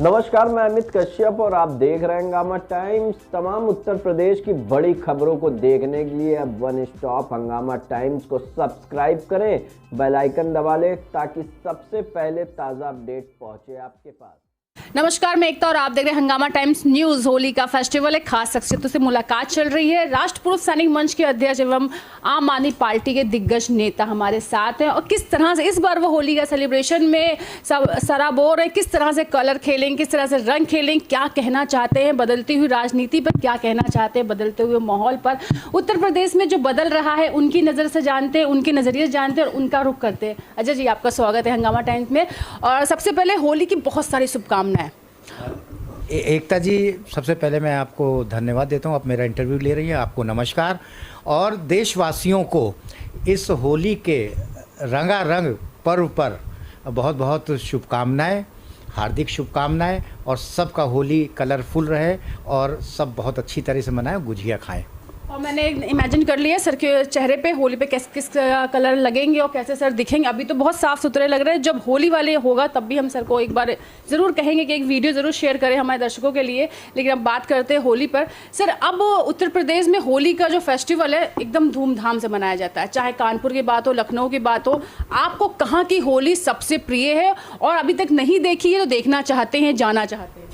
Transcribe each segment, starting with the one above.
नमस्कार, मैं अमित कश्यप और आप देख रहे हैं हंगामा टाइम्स। तमाम उत्तर प्रदेश की बड़ी खबरों को देखने के लिए अब वन स्टॉप हंगामा टाइम्स को सब्सक्राइब करें, बेल आइकन दबा लें ताकि सबसे पहले ताज़ा अपडेट पहुंचे आपके पास। नमस्कार, मैं एकता और आप देख रहे हैं हंगामा टाइम्स न्यूज। होली का फेस्टिवल है, खास शख्सियतों से मुलाकात चल रही है। राष्ट्रपुरुष सैनिक मंच के अध्यक्ष एवं आम आदमी पार्टी के दिग्गज नेता हमारे साथ हैं और किस तरह से इस बार वो होली का सेलिब्रेशन में सब सराबोर है, किस तरह से कलर खेलेंगे, किस तरह से रंग खेलेंगे, क्या कहना चाहते हैं बदलती हुई राजनीति पर, क्या कहना चाहते हैं बदलते हुए माहौल पर, उत्तर प्रदेश में जो बदल रहा है उनकी नज़र से जानते हैं, उनके नज़रिए से जानते हैं और उनका रुख करते हैं। अजय जी, आपका स्वागत है हंगामा टाइम्स में। और सबसे पहले होली की बहुत सारी शुभकामनाएं। एकता जी, सबसे पहले मैं आपको धन्यवाद देता हूँ, आप मेरा इंटरव्यू ले रही हैं, आपको नमस्कार। और देशवासियों को इस होली के रंगारंग पर्व पर बहुत बहुत शुभकामनाएं, हार्दिक शुभकामनाएं। और सबका होली कलरफुल रहे और सब बहुत अच्छी तरह से मनाएं, गुजिया खाएं। और मैंने इमेजिन कर लिया सर के चेहरे पे होली पे किस कलर लगेंगे और कैसे सर दिखेंगे। अभी तो बहुत साफ सुथरे लग रहे हैं, जब होली वाले होगा तब भी हम सर को एक बार ज़रूर कहेंगे कि एक वीडियो ज़रूर शेयर करें हमारे दर्शकों के लिए। लेकिन अब बात करते हैं होली पर। सर, अब उत्तर प्रदेश में होली का जो फेस्टिवल है एकदम धूमधाम से मनाया जाता है, चाहे कानपुर की बात हो, लखनऊ की बात हो। आपको कहाँ की होली सबसे प्रिय है और अभी तक नहीं देखी है तो देखना चाहते हैं, जाना चाहते हैं?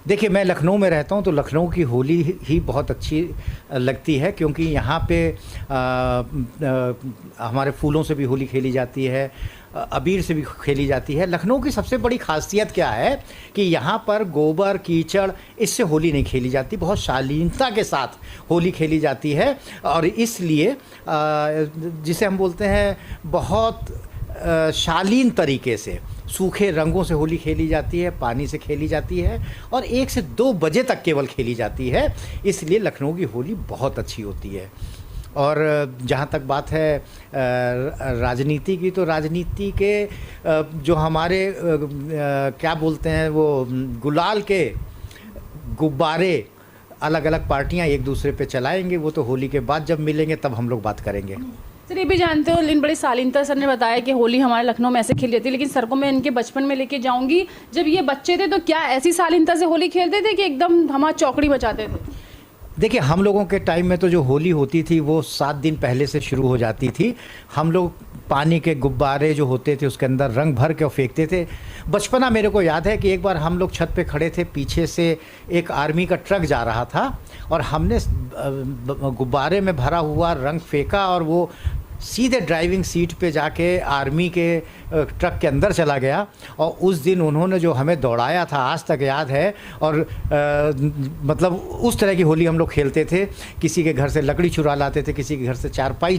देखिए, मैं लखनऊ में रहता हूँ तो लखनऊ की होली ही बहुत अच्छी लगती है, क्योंकि यहाँ पे हमारे फूलों से भी होली खेली जाती है, अबीर से भी खेली जाती है। लखनऊ की सबसे बड़ी खासियत क्या है कि यहाँ पर गोबर कीचड़ इससे होली नहीं खेली जाती, बहुत शालीनता के साथ होली खेली जाती है। और इसलिए जिसे हम बोलते हैं बहुत शालीन तरीके से सूखे रंगों से होली खेली जाती है, पानी से खेली जाती है और 1 से 2 बजे तक केवल खेली जाती है। इसलिए लखनऊ की होली बहुत अच्छी होती है। और जहाँ तक बात है राजनीति की, तो राजनीति के जो हमारे क्या बोलते हैं वो गुलाल के गुब्बारे अलग अलग पार्टियाँ एक दूसरे पे चलाएंगे, वो तो होली के बाद जब मिलेंगे तब हम लोग बात करेंगे। सर, ये भी जानते हो, लेकिन बड़ी शालीनता सर ने बताया कि होली हमारे लखनऊ में ऐसे खेली जाती है, लेकिन सर को मैं इनके बचपन में लेके जाऊंगी। जब ये बच्चे थे तो क्या ऐसी शालीनता से होली खेलते थे कि एकदम हमारा चौकड़ी मचाते थे? देखिए, हम लोगों के टाइम में तो जो होली होती थी वो 7 दिन पहले से शुरू हो जाती थी। हम लोग पानी के गुब्बारे जो होते थे उसके अंदर रंग भर के फेंकते थे। बचपना मेरे को याद है कि एक बार हम लोग छत पे खड़े थे, पीछे से एक आर्मी का ट्रक जा रहा था और हमने गुब्बारे में भरा हुआ रंग फेंका और वो सीधे ड्राइविंग सीट पे जाके आर्मी के ट्रक के अंदर चला गया। और उस दिन उन्होंने जो हमें दौड़ाया था आज तक याद है। और मतलब उस तरह की होली हम लोग खेलते थे। किसी के घर से लकड़ी चुरा लाते थे, किसी के घर से चारपाई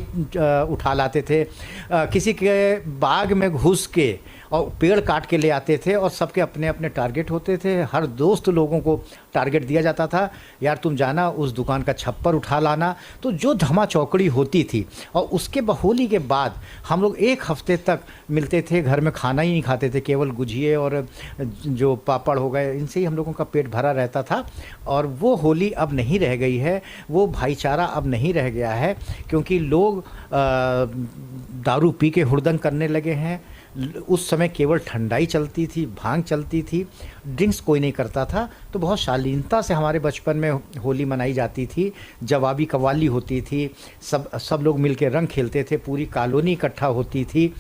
उठा लाते थे, किसी के बाग में घुस के और पेड़ काट के ले आते थे और सबके अपने अपने टारगेट होते थे। हर दोस्त लोगों को टारगेट दिया जाता था, यार तुम जाना उस दुकान का छप्पर उठा लाना। तो जो धमा चौकड़ी होती थी। और उसके होली के बाद हम लोग 1 हफ्ते तक मिलते थे, घर में खाना ही नहीं खाते थे, केवल गुजिए और जो पापड़ हो गए इनसे ही हम लोगों का पेट भरा रहता था। और वो होली अब नहीं रह गई है, वो भाईचारा अब नहीं रह गया है, क्योंकि लोग दारू पी के हुड़दंग करने लगे हैं। उस समय केवल ठंडाई चलती थी, भांग चलती थी, ड्रिंक्स कोई नहीं करता था। तो बहुत शालीनता से हमारे बचपन में होली मनाई जाती थी। जवाबी कव्वाली होती थी, सब लोग मिलके रंग खेलते थे, पूरी कॉलोनी इकट्ठा होती थी।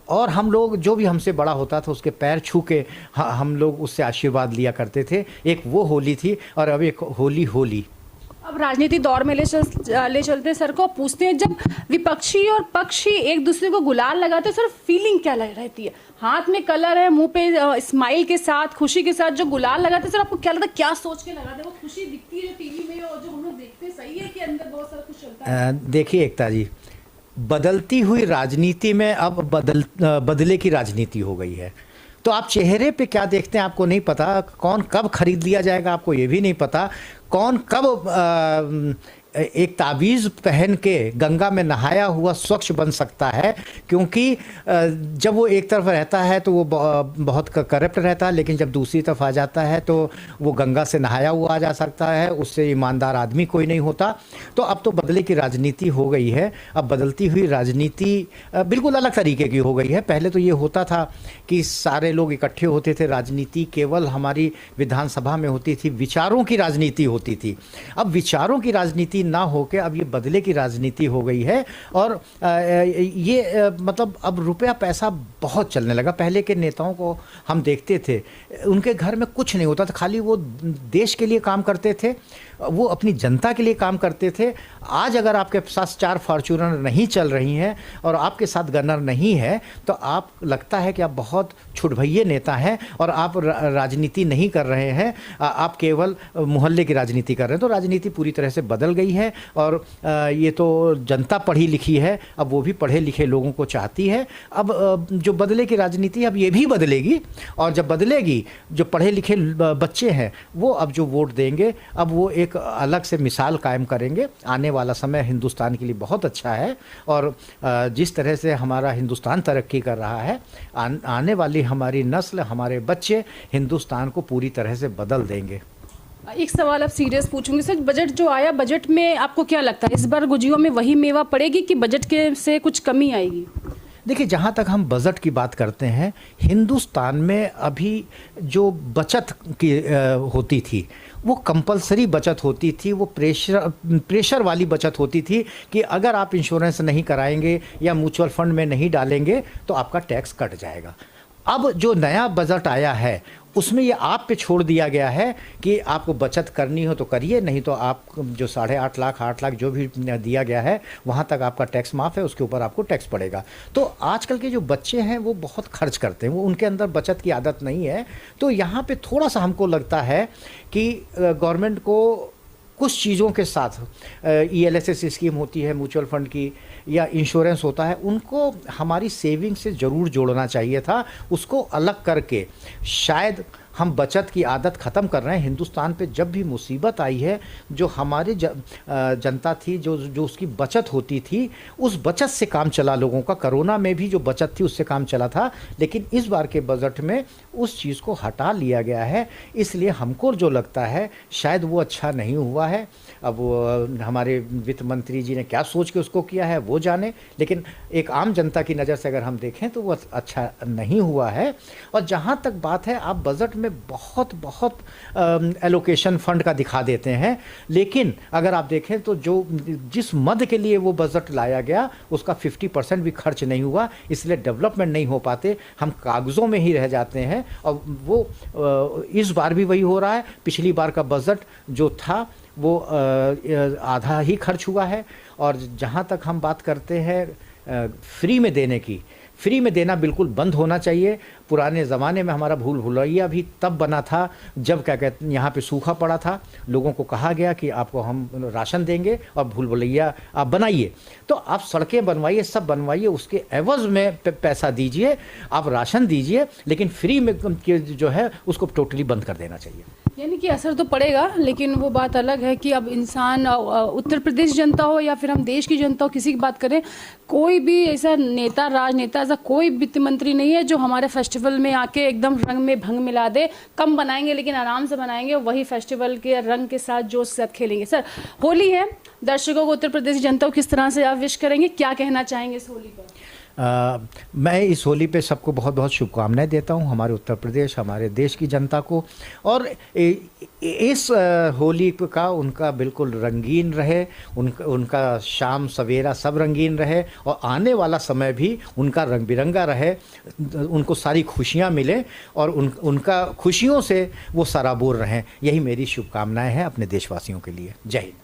और हम लोग जो भी हमसे बड़ा होता था उसके पैर छू के हम लोग उससे आशीर्वाद लिया करते थे। एक वो होली थी और अब एक होली। अब राजनीति दौर में ले चलते सर को पूछते हैं, जब विपक्षी और पक्षी एक दूसरे को गुलाल लगाते हैं सर, फीलिंग क्या रहती है? हाथ में कलर है, मुंह पे स्माइल के साथ, खुशी के साथ जो गुलाल लगाते हैं सर, आपको क्या लगता है, क्या सोच के लगाते हैं? वो खुशी दिखती है टीवी में और जो हम लोग देखते हैं, सही है कि अंदर बहुत सारा कुछ चलता है? देखिए एकता जी, बदलती हुई राजनीति में अब बदले की राजनीति हो गई है। तो आप चेहरे पे क्या देखते हैं आपको नहीं पता, कौन कब खरीद लिया जाएगा आपको ये भी नहीं पता, कौन कब एक ताबीज़ पहन के गंगा में नहाया हुआ स्वच्छ बन सकता है, क्योंकि जब वो एक तरफ रहता है तो वो बहुत करप्ट रहता है, लेकिन जब दूसरी तरफ आ जाता है तो वो गंगा से नहाया हुआ आ जा सकता है, उससे ईमानदार आदमी कोई नहीं होता। तो अब तो बदले की राजनीति हो गई है। अब बदलती हुई राजनीति बिल्कुल अलग तरीके की हो गई है। पहले तो ये होता था कि सारे लोग इकट्ठे होते थे, राजनीति केवल हमारी विधानसभा में होती थी, विचारों की राजनीति होती थी। अब विचारों की राजनीति ना होकर अब ये बदले की राजनीति हो गई है। और ये मतलब अब रुपया पैसा बहुत चलने लगा। पहले के नेताओं को हम देखते थे, उनके घर में कुछ नहीं होता था, खाली वो देश के लिए काम करते थे, वो अपनी जनता के लिए काम करते थे। आज अगर आपके साथ 4 फॉर्च्यूनर नहीं चल रही हैं और आपके साथ गनर नहीं है तो आप लगता है कि आप बहुत छुटभैये नेता हैं और आप राजनीति नहीं कर रहे हैं, आप केवल मोहल्ले की राजनीति कर रहे हैं। तो राजनीति पूरी तरह से बदल गई है और ये तो जनता पढ़ी लिखी है, अब वो भी पढ़े लिखे लोगों को चाहती है। अब जो बदले की राजनीति अब ये भी बदलेगी, और जब बदलेगी जो पढ़े लिखे बच्चे हैं वो अब जो वोट देंगे अब वो एक अलग से मिसाल कायम करेंगे। आने वाला समय हिंदुस्तान के लिए बहुत अच्छा है, और जिस तरह से हमारा हिंदुस्तान तरक्की कर रहा है, आने वाली हमारी नस्ल, हमारे बच्चे हिंदुस्तान को पूरी तरह से बदल देंगे। एक सवाल अब सीरियस पूछूंगी सर, बजट जो आया, बजट में आपको क्या लगता है इस बार गुजियों में वही मेवा पड़ेगी कि बजट के से कुछ कमी आएगी? देखिए, जहाँ तक हम बजट की बात करते हैं, हिंदुस्तान में अभी जो बचत की होती थी वो कंपलसरी बचत होती थी, वो प्रेशर वाली बचत होती थी कि अगर आप इंश्योरेंस नहीं कराएंगे या म्यूचुअल फंड में नहीं डालेंगे तो आपका टैक्स कट जाएगा। अब जो नया बजट आया है उसमें ये आप पे छोड़ दिया गया है कि आपको बचत करनी हो तो करिए, नहीं तो आप जो 8.5 लाख 8 लाख जो भी दिया गया है वहाँ तक आपका टैक्स माफ़ है, उसके ऊपर आपको टैक्स पड़ेगा। तो आजकल के जो बच्चे हैं वो बहुत खर्च करते हैं, वो उनके अंदर बचत की आदत नहीं है। तो यहाँ पे थोड़ा सा हमको लगता है कि गवर्नमेंट को कुछ चीज़ों के साथ ELSS स्कीम होती है म्यूचुअल फंड की, या इंश्योरेंस होता है, उनको हमारी सेविंग से ज़रूर जोड़ना चाहिए था। उसको अलग करके शायद हम बचत की आदत ख़त्म कर रहे हैं। हिंदुस्तान पे जब भी मुसीबत आई है, जो हमारी जनता थी, जो उसकी बचत होती थी, उस बचत से काम चला लोगों का। कोरोना में भी जो बचत थी उससे काम चला था, लेकिन इस बार के बजट में उस चीज़ को हटा लिया गया है। इसलिए हमको जो लगता है शायद वो अच्छा नहीं हुआ है। अब हमारे वित्त मंत्री जी ने क्या सोच के उसको किया है वो जाने, लेकिन एक आम जनता की नज़र से अगर हम देखें तो वो अच्छा नहीं हुआ है। और जहाँ तक बात है, आप बजट में बहुत एलोकेशन फंड का दिखा देते हैं, लेकिन अगर आप देखें तो जो जिस मद के लिए वो बजट लाया गया उसका 50% भी खर्च नहीं हुआ, इसलिए डेवलपमेंट नहीं हो पाते, हम कागज़ों में ही रह जाते हैं। और वो इस बार भी वही हो रहा है। पिछली बार का बजट जो था वो आधा ही खर्च हुआ है। और जहाँ तक हम बात करते हैं फ्री में देने की, फ्री में देना बिल्कुल बंद होना चाहिए। पुराने ज़माने में हमारा भूल भुलैया भी तब बना था जब क्या कहते हैं यहाँ पे सूखा पड़ा था, लोगों को कहा गया कि आपको हम राशन देंगे और भूल भुलैया आप बनाइए। तो आप सड़कें बनवाइए, सब बनवाइए, उसके एवज़ में पैसा दीजिए, आप राशन दीजिए, लेकिन फ्री में जो है उसको टोटली बंद कर देना चाहिए। यानी कि असर तो पड़ेगा, लेकिन वो बात अलग है कि अब इंसान उत्तर प्रदेश जनता हो या फिर हम देश की जनता हो, किसी की बात करें, कोई भी ऐसा नेता, राजनेता, ऐसा कोई वित्त मंत्री नहीं है जो हमारे फेस्टिवल में आके एकदम रंग में भंग मिला दे। कम बनाएंगे लेकिन आराम से बनाएंगे, वही फेस्टिवल के रंग के साथ जोश के साथ खेलेंगे। सर, होली है, दर्शकों को, उत्तर प्रदेश जनता को किस तरह से आप विश करेंगे, क्या कहना चाहेंगे इस होली पर? मैं इस होली पे सबको बहुत बहुत शुभकामनाएं देता हूं, हमारे उत्तर प्रदेश, हमारे देश की जनता को। और इस होली का उनका बिल्कुल रंगीन रहे, उनका शाम सवेरा सब रंगीन रहे, और आने वाला समय भी उनका रंग बिरंगा रहे, उनको सारी खुशियां मिले और उनका खुशियों से वो सराबोर रहें। यही मेरी शुभकामनाएं हैं अपने देशवासियों के लिए। जय हिंद।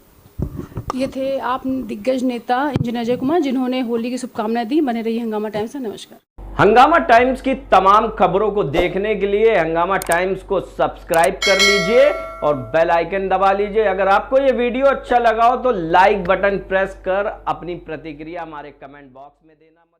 ये थे आप दिग्गज नेता इंजीनियर अजय कुमार, जिन्होंने होली की शुभकामनाएं दी। बने रहिए हंगामा टाइम्स से। नमस्कार। हंगामा टाइम्स की तमाम खबरों को देखने के लिए हंगामा टाइम्स को सब्सक्राइब कर लीजिए और बेल आइकन दबा लीजिए। अगर आपको ये वीडियो अच्छा लगा हो तो लाइक बटन प्रेस कर अपनी प्रतिक्रिया हमारे कमेंट बॉक्स में देना मत